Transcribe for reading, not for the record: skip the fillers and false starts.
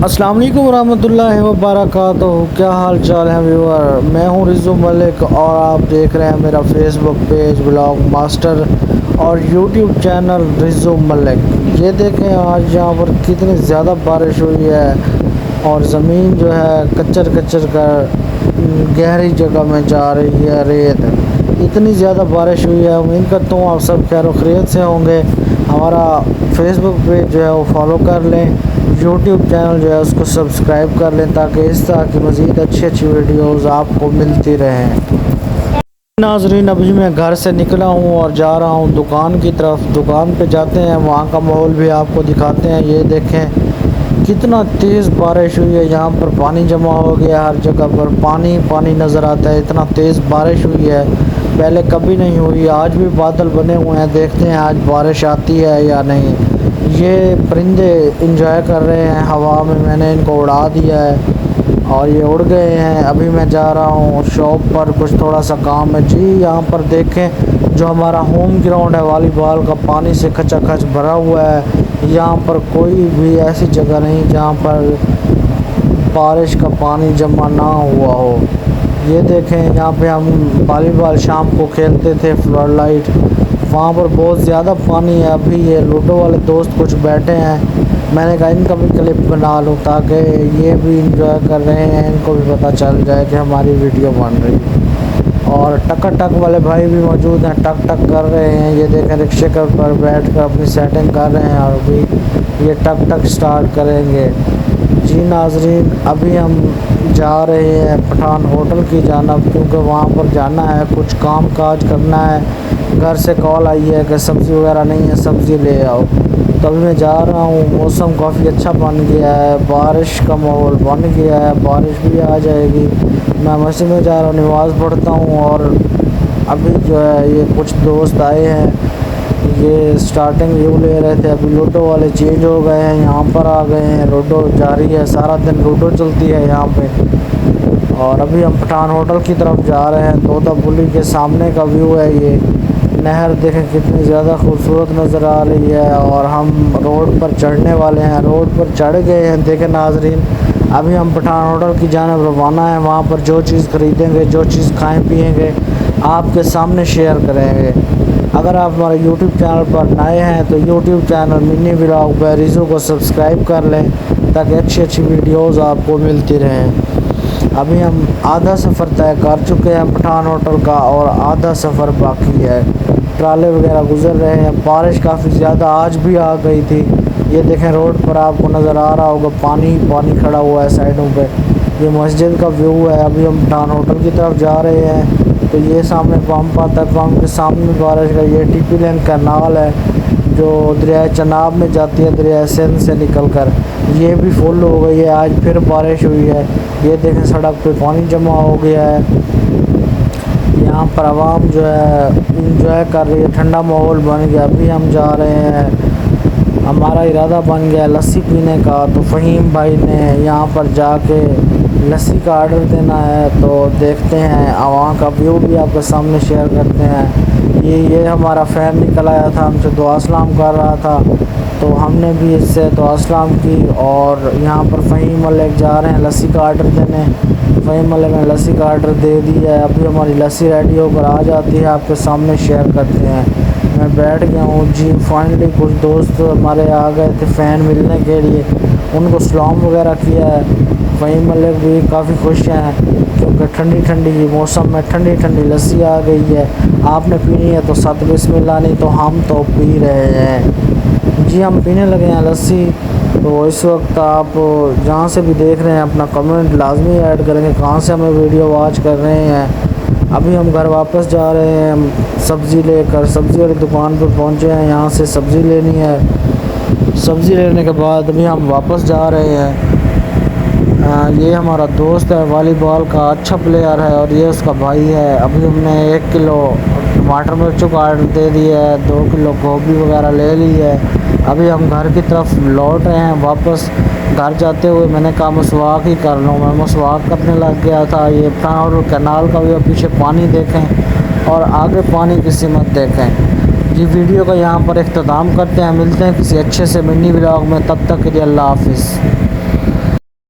अस्सलाम वालेकुम रहमतुल्लाहि व बरकातहू। क्या हाल चाल है व्यूअर, मैं हूं रिजू मलिक और आप देख रहे हैं मेरा फेसबुक पेज ब्लॉग मास्टर और यूट्यूब चैनल रिजू मलिक। ये देखें आज यहाँ पर कितनी ज़्यादा बारिश हुई है और ज़मीन जो है कच्चर कच्चर कर गहरी जगह में जा रही है। रेत इतनी ज़्यादा बारिश हुई है। उम्मीद करता हूँ आप सब खैर खैरियत से होंगे। हमारा फेसबुक पेज जो है वो फॉलो कर लें, यूट्यूब चैनल जो है उसको सब्सक्राइब कर लें ताकि इस तरह की मज़ीद अच्छी वीडियोज़ आपको मिलती रहें। नाजरीन, अभी मैं घर से निकला हूँ और जा रहा हूँ दुकान की तरफ। दुकान पे जाते हैं, वहाँ का माहौल भी आपको दिखाते हैं। ये देखें कितना तेज़ बारिश हुई है, यहाँ पर पानी जमा हो गया, हर जगह पर पानी पानी नज़र आता है। इतना तेज़ बारिश हुई है, पहले कभी नहीं हुई। आज भी बादल बने हुए हैं, देखते हैं आज बारिश आती है या नहीं। ये परिंदे इंजॉय कर रहे हैं हवा में, मैंने इनको उड़ा दिया है और ये उड़ गए हैं। अभी मैं जा रहा हूँ शॉप पर, कुछ थोड़ा सा काम है जी। यहाँ पर देखें जो हमारा होम ग्राउंड है वॉलीबॉल का, पानी से खचाखच भरा हुआ है। यहाँ पर कोई भी ऐसी जगह नहीं जहाँ पर बारिश का पानी जमा ना हुआ हो। ये देखें यहाँ पे हम वॉलीबॉल शाम को खेलते थे, फ्लड लाइट, वहाँ पर बहुत ज़्यादा पानी है। अभी ये लूडो वाले दोस्त कुछ बैठे हैं, मैंने कहा इनका भी क्लिप बना लूँ ताकि ये भी इंजॉय कर रहे हैं, इनको भी पता चल जाए कि हमारी वीडियो बन रही है। और टक वाले भाई भी मौजूद हैं, टक कर रहे हैं। ये देखें रिक्शे पर बैठ कर अपनी सेटिंग कर रहे हैं और अभी ये टक स्टार्ट करेंगे। जी नाजरीन, अभी हम जा रहे हैं पठान होटल की जानब, क्योंकि वहाँ पर जाना है, कुछ काम काज करना है। घर से कॉल आई है कि सब्ज़ी वगैरह नहीं है, सब्ज़ी ले आओ। तो अभी मैं जा रहा हूँ। मौसम काफ़ी अच्छा बन गया है, बारिश का माहौल बन गया है, बारिश भी आ जाएगी। मैं मस्जिद में जा रहा हूँ, नमाज़ पढ़ता हूँ। और अभी जो है ये कुछ दोस्त आए हैं, ये स्टार्टिंग व्यू ले रहे थे, अभी लूडो वाले चेंज हो गए हैं, यहाँ पर आ गए हैं। लूडो जारी है, सारा दिन लूडो चलती है यहाँ पे। और अभी हम पठान होटल की तरफ जा रहे हैं। तोता पुली के सामने का व्यू है ये। नहर देखें कितनी ज़्यादा खूबसूरत नज़र आ रही है और हम रोड पर चढ़ने वाले हैं। रोड पर चढ़ गए हैं। देखें नाजरीन, अभी हम पठान होटल की जानब रवाना है। वहाँ पर जो चीज़ ख़रीदेंगे, जो चीज़ खाएँ पिएँगे, आपके सामने शेयर करेंगे। अगर आप हमारे यूट्यूब चैनल पर नए हैं तो YouTube channel mini vlog by Riju को सब्सक्राइब कर लें ताकि अच्छी वीडियोस आपको मिलती रहें। अभी हम आधा सफ़र तय कर चुके हैं पठान होटल का और आधा सफ़र बाकी है। ट्राले वगैरह गुजर रहे हैं। बारिश काफ़ी ज़्यादा आज भी आ गई थी। ये देखें रोड पर आपको नज़र आ रहा होगा, पानी खड़ा हुआ है साइडों पे। ये मस्जिद का व्यू है। अभी हम पठान होटल की तरफ जा रहे हैं तो ये सामने पंप आता है, पंप के सामने बारिश का ये टीपी लेन कैनाल है जो दरिया चनाब में जाती है, दरिया सिंध से निकल कर। ये भी फुल हो गई है, आज फिर बारिश हुई है। ये देखें सड़क पे पानी जमा हो गया है। यहाँ पर आवाम जो है इंजॉय कर रही है, ठंडा माहौल बन गया। अभी हम जा रहे हैं, हमारा इरादा बन गया लस्सी पीने का। तो फ़हीम भाई ने यहाँ पर जाके लस्सी का आर्डर देना है, तो देखते हैं। वहाँ का व्यू भी आपके सामने शेयर करते हैं। ये हमारा फ़ैन निकल आया था, हमसे दुआ सलाम कर रहा था, तो हमने भी इससे दुआ सलाम की। और यहाँ पर फ़हीम मलिक जा रहे हैं लस्सी का आर्डर देने। फ़हीम मलिक ने लस्सी का आर्डर दे दिया है। अभी हमारी लस्सी रेडी होकर आ जाती है, आपके सामने शेयर करते हैं। मैं बैठ गया हूँ जी। फाइनली कुछ दोस्त हमारे आ गए थे फ़ैन मिलने के लिए, उनको सलाम वगैरह किया है। फ़हीम मलिक भी काफ़ी खुश हैं क्योंकि ठंडी मौसम में ठंडी लस्सी आ गई है। आपने पीनी है तो सत बिस्मिल्लाह, नहीं तो हम तो पी रहे हैं जी। हम पीने लगे हैं लस्सी। तो इस वक्त आप जहाँ से भी देख रहे हैं अपना कमेंट लाजमी ऐड करेंगे कहाँ से हमें वीडियो वॉच कर रहे हैं। अभी हम घर वापस जा रहे हैं सब्ज़ी लेकर। सब्ज़ी वाली दुकान पर पहुँचे हैं, यहाँ से सब्ज़ी लेनी है। सब्ज़ी लेने के बाद अभी हम वापस जा रहे हैं। ये हमारा दोस्त है वॉलीबॉल का, अच्छा प्लेयर है, और ये उसका भाई है। अभी हमने 1 किलो टमाटर मिर्चों का आर्डर दे दिया है, 2 किलो गोभी वगैरह ले ली है। अभी हम घर की तरफ लौट रहे हैं वापस। घर जाते हुए मैंने कहा मसवाक ही कर लूँ, मैं मसवाक करने लग गया था। ये पठान कैनाल का भी पीछे पानी देखें और आगे की किसी मत देखें। ये वीडियो का यहाँ पर इख्तिताम करते हैं। मिलते हैं किसी अच्छे से मिनी व्लॉग में, तब तक के लिए अल्लाह हाफिज़।